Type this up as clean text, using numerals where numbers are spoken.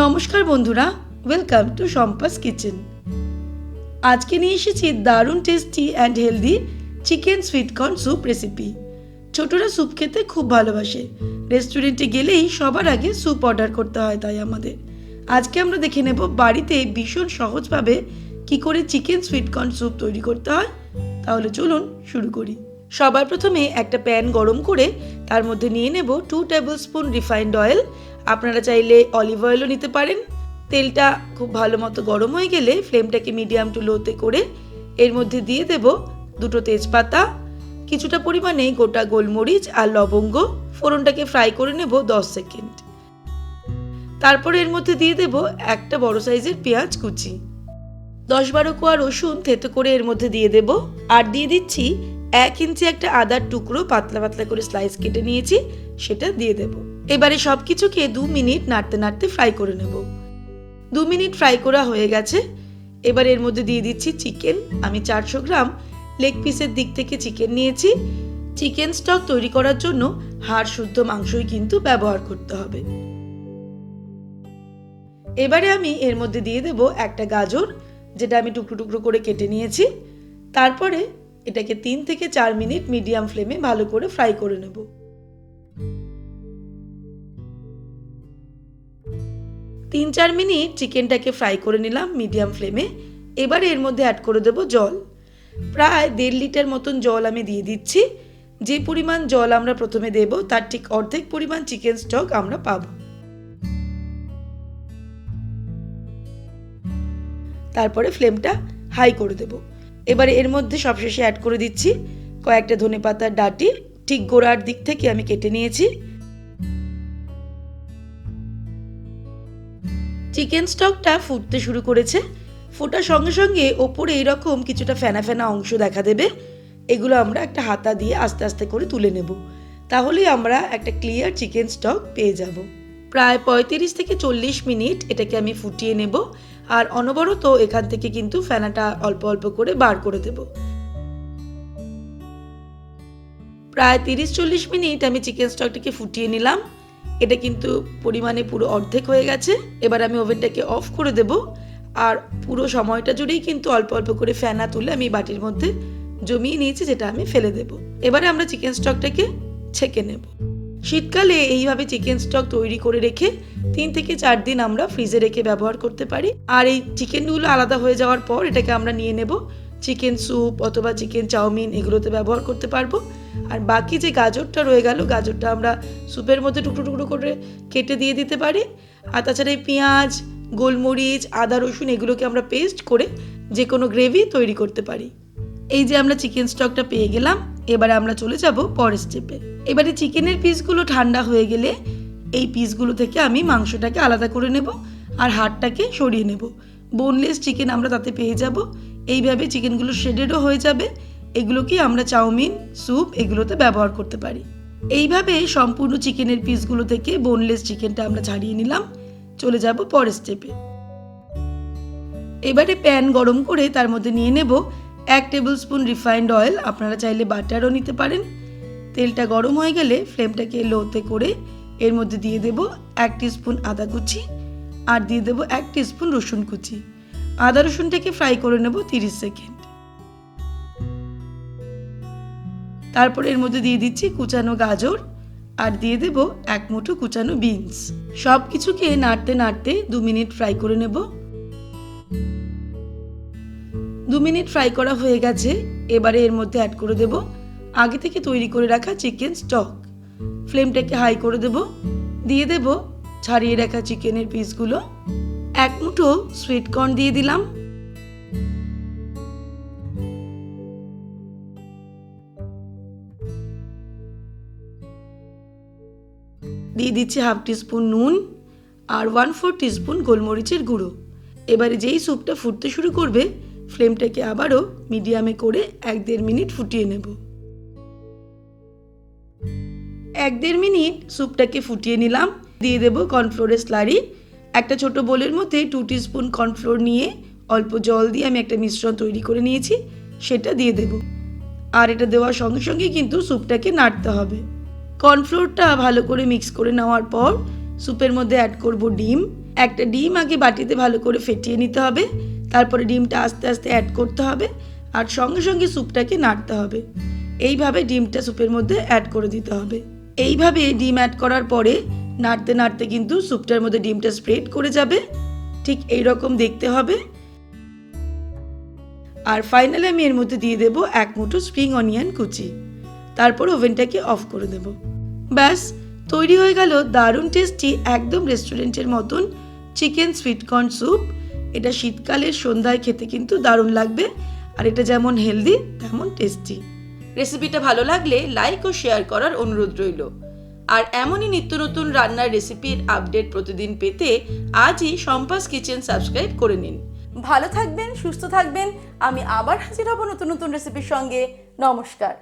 নমস্কার বন্ধুরা, welcome to সম্পাস kitchen. আজকে নিয়ে এসেছি দারুণ tasty and healthy chicken sweet corn soup recipe. ছোটরা স্যুপ খেতে খুব ভালোবাসে, রেস্টুরেন্টে গেলেই সবার আগে স্যুপ অর্ডার করতে হয়। তাই আমাদের আজকে আমরা দেখে নেব বাড়িতে ভীষণ সহজভাবে কি করে চিকেন সুইট কর্ন স্যুপ তৈরি করতে হয়। তাহলে চলুন শুরু করি। সবার প্রথমে একটা প্যান গরম করে তার মধ্যে নিয়ে নেব 2 টেবিল স্পুন রিফাইন্ড অয়েল। আপনারা চাইলে অলিভ অয়েলও নিতে পারেন। তেলটা খুব ভালো মতো গরম হয়ে গেলে ফ্লেমটাকে মিডিয়াম টু লোতে করে এর মধ্যে দিয়ে দেব 2টো তেজপাতা, কিছুটা পরিমাণে গোটা গোলমরিচ আর লবঙ্গ। ফোড়নটাকে ফ্রাই করে নেব 10 সেকেন্ড। তারপর এর মধ্যে দিয়ে দেব একটা বড় সাইজের পেঁয়াজ কুচি, 10-12 কোয়া রসুন থেতো করে এর মধ্যে দিয়ে দেব। আর দিয়ে দিচ্ছি 1 ইঞ্চি একটা আদার টুকরো পাতলা পাতলা করে স্লাইস কেটে নিয়েছি, সেটা দিয়ে দেব। এবারে সব কিছুকে 2 মিনিট নাড়তে নাড়তে ফ্রাই করে নেব। 2 মিনিট ফ্রাই করা হয়ে গেছে। এবার এর মধ্যে দিয়ে দিচ্ছি চিকেন। আমি 400 গ্রাম লেগ পিসের দিক থেকে চিকেন নিয়েছি। চিকেন স্টক তৈরি করার জন্য হাড় শুদ্ধ মাংসই কিন্তু ব্যবহার করতে হবে। এবারে আমি এর মধ্যে দিয়ে দেব একটা গাজর, যেটা আমি টুকরো টুকরো করে কেটে নিয়েছি। তারপরে এটাকে 3 থেকে 4 মিনিট মিডিয়াম ফ্লেমে ভালো করে ফ্রাই করে নেব। 3-4 মিনিট চিকেনটাকে ফ্রাই করে নিলাম মিডিয়াম ফ্লেমে। এবার এর মধ্যে অ্যাড করে দেব জল। প্রায় 1.5 লিটার মতন জল আমি দিয়ে দিচ্ছি। যে পরিমাণ জল আমরা প্রথমে দেব তার ঠিক অর্ধেক পরিমাণ চিকেন স্টক আমরা পাবো। তারপরে ফ্লেমটা হাই করে দেব। এবারে এর মধ্যে সবশেষে অ্যাড করে দিচ্ছি কয়েকটা ধনেপাতার ডাঁটি, ঠিক গোড়ার দিক থেকে আমি কেটে নিয়েছি। চিকেন স্টকটা ফুটতে শুরু করেছে। ফোটার সঙ্গে সঙ্গে ওপরে এরকম কিছুটা ফেনা ফেনা অংশ দেখা দেবে। এগুলো আমরা একটা হাতা দিয়ে আস্তে আস্তে করে তুলে নেব। তাহলেই আমরা একটা ক্লিয়ার চিকেন স্টক পেয়ে যাব। প্রায় 35 থেকে 40 মিনিট এটাকে আমি ফুটিয়ে নেব। আর অনবরত এখান থেকে কিন্তু ফেনাটা অল্প অল্প করে বার করে দেব। প্রায় 30-40 মিনিট আমি চিকেন স্টকটাকে ফুটিয়ে নিলাম। এটা কিন্তু পরিমাণে পুরো অর্ধেক হয়ে গেছে। এবার আমি ওভেনটাকে অফ করে দেব। আর পুরো সময়টা জুড়েই কিন্তু অল্প অল্প করে ফেনা তুলে আমি বাটির মধ্যে জমিয়ে নিয়েছি, যেটা আমি ফেলে দেব। এবারে আমরা চিকেন স্টকটাকে ছেঁকে নেব। শীতকালে এইভাবে চিকেন স্টক তৈরি করে রেখে 3 থেকে 4 দিন আমরা ফ্রিজে রেখে ব্যবহার করতে পারি। আর এই চিকেনগুলো আলাদা হয়ে যাওয়ার পর এটাকে আমরা নিয়ে নেব চিকেন স্যুপ অথবা চিকেন চাউমিন এগুলোতে ব্যবহার করতে পারবো। আর বাকি যে গাজরটা রয়ে গেল, গাজরটা আমরা স্যুপের মধ্যে টুকরো টুকরো করে কেটে দিয়ে দিতে পারি। আর তাছাড়া এই পেঁয়াজ, গোলমরিচ, আদা, রসুন এগুলোকে আমরা পেস্ট করে যে কোনো গ্রেভি তৈরি করতে পারি। এই যে আমরা চিকেন স্টকটা পেয়ে গেলাম। এবারে আমরা চলে যাব পরের স্টেপে। এবারে চিকেনের পিসগুলো ঠান্ডা হয়ে গেলে এই পিসগুলো থেকে আমি মাংসটাকে আলাদা করে নেব আর হাড়টাকে সরিয়ে নেব। বোনলেস চিকেন আমরা তাতে পেয়ে যাব। এইভাবে চিকেনগুলো শেডেডও হয়ে যাবে। এগুলোকে আমরা চাউমিন, স্যুপ এগুলোতে ব্যবহার করতে পারি। এইভাবে সম্পূর্ণ চিকেনের পিসগুলো থেকে বোনলেস চিকেনটা আমরা ছাড়িয়ে নিলাম। চলে যাব পরের স্টেপে। এবারে প্যান গরম করে তার মধ্যে নিয়ে নেব 1 টেবিল স্পুন রিফাইন্ড অয়েল। আপনারা চাইলে বাটারও নিতে পারেন। তেলটা গরম হয়ে গেলে ফ্লেমটাকে লোতে করে এর মধ্যে দিয়ে দেব 1 টিস্পুন আদা কুচি আর দিয়ে দেব 1 টিস্পুন রসুন কুচি। আদা রসুনটাকে ফ্রাই করে নেব 30 সেকেন্ড। তারপর এর মধ্যে দিয়ে দিচ্ছি কুচানো গাজর আর দিয়ে দেব 1 মুঠো কুচানো বিনস। সব কিছুকে নাড়তে নাড়তে 2 মিনিট ফ্রাই করে নেব। 2 মিনিট ফ্রাই করা হয়ে গেছে। এবারে এর মধ্যে অ্যাড করে দেব আগে থেকে তৈরি করে রাখা চিকেন স্টক। ফ্লেমটাকে হাই করে দেব। দিয়ে দেব ছাড়িয়ে রাখা চিকেনের পিসগুলো। 1 মুঠো সুইট কর্ন দিয়ে দিলাম। দিয়ে দিচ্ছি 1/2 টিস্পুন নুন আর 1/4 টিস্পুন গোলমরিচের গুঁড়ো। এবারে যেই স্যুপটা ফুটতে শুরু করবে ফ্লেমটাকে আবারও মিডিয়ামে করে 1-1.5 মিনিট ফুটিয়ে নেব। 1-1.5 মিনিট স্যুপটাকে ফুটিয়ে নিলাম। দিয়ে দেব কর্নফ্লোরের স্লারি। একটা ছোট বোলের মধ্যে 2 টিস্পুন কর্নফ্লোর নিয়ে অল্প জল দিয়ে আমি একটা মিশ্রণ তৈরি করে নিয়েছি, সেটা দিয়ে দেব। আর এটা দেওয়ার সঙ্গে সঙ্গে কিন্তু স্যুপটাকে নাড়তে হবে। কর্নফ্লোরটা ভালো করে মিক্স করে নেওয়ার পর স্যুপের মধ্যে অ্যাড করব ডিম। একটা ডিম আগে বাটিতে ভালো করে ফেটিয়ে নিতে হবে, তারপরে ডিমটা আস্তে আস্তে অ্যাড করতে হবে আর সঙ্গে সঙ্গে স্যুপটাকে নাড়তে হবে। এইভাবে ডিমটা স্যুপের মধ্যে অ্যাড করে দিতে হবে। এইভাবে ডিম অ্যাড করার পরে নাড়তে নাড়তে কিন্তু স্যুপটার মধ্যে ডিমটা স্প্রেড করে যাবে, ঠিক এই রকম দেখতে হবে। আর ফাইনালি আমি এর মধ্যে দিয়ে দেবো 1 মুঠো স্প্রিং অনিয়ন কুচি, তারপর ওভেনটাকে অফ করে দেব। ব্যাস তৈরি হয়ে গেল দারুণ টেস্টি একদম রেস্টুরেন্টের মতন চিকেন সুইটকর্ন স্যুপ। এটা শীতকালের সন্ধ্যায় খেতে কিন্তু দারুণ লাগবে, আর এটা যেমন হেলদি তেমন টেস্টি। রেসিপিটা ভালো লাগলে লাইক ও শেয়ার করার অনুরোধ রইল। আর এমনই নিত্য নতুন রান্নার রেসিপির আপডেট প্রতিদিন পেতে আজই শম্পাস কিচেন সাবস্ক্রাইব করে নিন। ভালো থাকবেন, সুস্থ থাকবেন। আমি আবার হাজির হব নতুন নতুন রেসিপির সঙ্গে। নমস্কার।